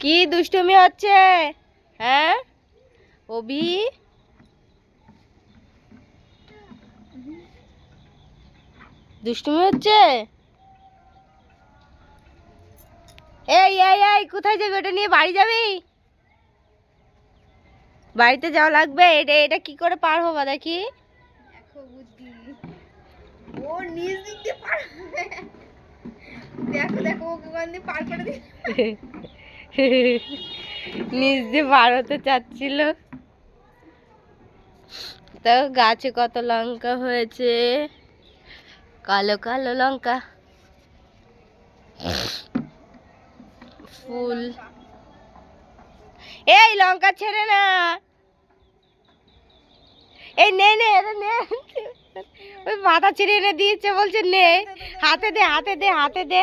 কি দুষ্টুমি হচ্ছে? হ্যাঁ অভি, দুষ্টুমি হচ্ছে? এই এই এই কোথায় যাবি? ওটা নিয়ে বাড়ি যাবি? বাড়িতে যাওয়া লাগবে? এটা এটা কি করে পার হবা দেখি? দেখো বুদ্ধি, ও নিজ দিক দিয়ে পার হবে। দেখো দেখো ওকে ওখান দিয়ে পার করে দিই। নিজ দিয়ে পার হতে চাচ্ছিল। তো গাছে কত লঙ্কা হয়েছে, কালো কালো লঙ্কা, ফুল। এই লঙ্কা ছেড়ে না, এই নে নে এটা নে। ওই মাথা ছিঁড়ে এনে দিয়েছে, বলছে নে, হাতে দে হাতে দে হাতে দে।